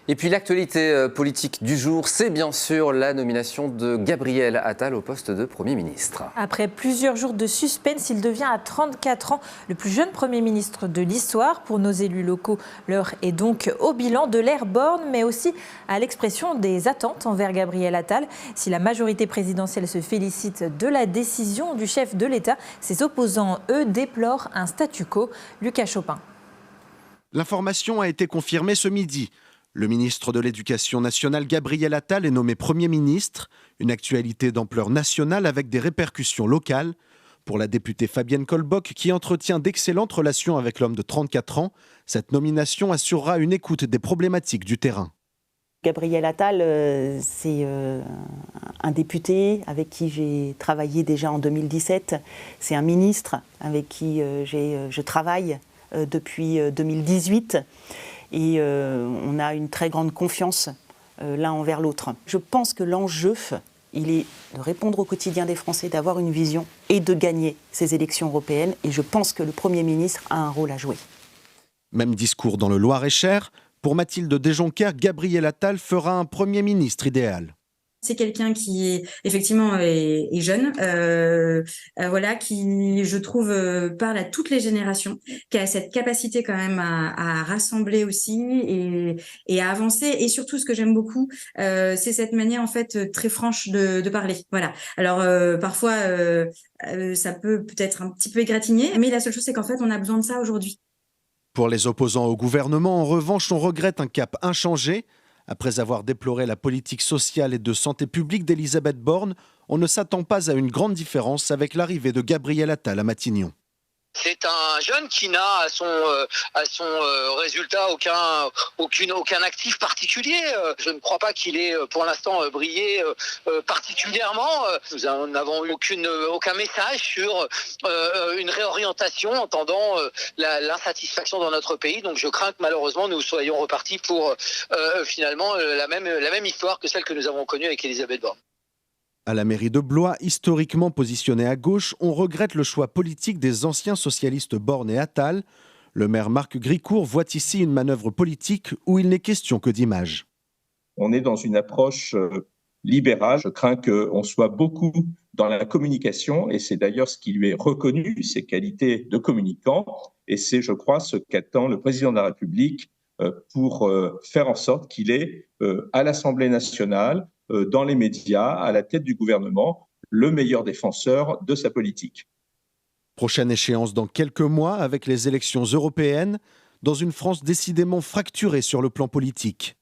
Et puis l'actualité politique du jour, c'est bien sûr la nomination de Gabriel Attal au poste de Premier ministre. Après plusieurs jours de suspense, il devient à 34 ans le plus jeune Premier ministre de l'histoire. Pour nos élus locaux, l'heure est donc au bilan de l'ère Borne, mais aussi à l'expression des attentes envers Gabriel Attal. Si la majorité présidentielle se félicite de la décision du chef de l'État, ses opposants, eux, déplorent un statu quo. Lucas Chopin. L'information a été confirmée ce midi. Le ministre de l'Éducation nationale, Gabriel Attal, est nommé Premier ministre. Une actualité d'ampleur nationale avec des répercussions locales. Pour la députée Fabienne Colbock, qui entretient d'excellentes relations avec l'homme de 34 ans, cette nomination assurera une écoute des problématiques du terrain. Gabriel Attal, c'est un député avec qui j'ai travaillé déjà en 2017. C'est un ministre avec qui je travaille depuis 2018. Et on a une très grande confiance l'un envers l'autre. Je pense que l'enjeu, il est de répondre au quotidien des Français, d'avoir une vision et de gagner ces élections européennes. Et je pense que le Premier ministre a un rôle à jouer. Même discours dans le Loir-et-Cher. Pour Mathilde Desjonquers, Gabriel Attal fera un Premier ministre idéal. C'est quelqu'un qui effectivement est jeune, voilà, qui je trouve parle à toutes les générations, qui a cette capacité quand même à rassembler aussi et à avancer. Et surtout, ce que j'aime beaucoup, c'est cette manière en fait très franche de parler. Voilà. Alors parfois, ça peut être un petit peu égratigné, mais la seule chose c'est qu'en fait, on a besoin de ça aujourd'hui. Pour les opposants au gouvernement, en revanche, on regrette un cap inchangé. Après avoir déploré la politique sociale et de santé publique d'Elisabeth Borne, on ne s'attend pas à une grande différence avec l'arrivée de Gabriel Attal à Matignon. C'est un jeune qui n'a à son résultat aucun actif particulier. Je ne crois pas qu'il ait pour l'instant brillé particulièrement. Nous n'avons eu aucun message sur une réorientation entendant l'insatisfaction dans notre pays. Donc je crains que malheureusement nous soyons repartis pour finalement la même histoire que celle que nous avons connue avec Elisabeth Borne. À la mairie de Blois, historiquement positionnée à gauche, on regrette le choix politique des anciens socialistes Borne et Attal. Le maire Marc Gricourt voit ici une manœuvre politique où il n'est question que d'image. On est dans une approche libérale. Je crains qu'on soit beaucoup dans la communication et c'est d'ailleurs ce qui lui est reconnu, ses qualités de communicant. Et c'est, je crois, ce qu'attend le président de la République pour faire en sorte qu'il ait à l'Assemblée nationale, dans les médias, à la tête du gouvernement, le meilleur défenseur de sa politique. Prochaine échéance dans quelques mois avec les élections européennes, dans une France décidément fracturée sur le plan politique.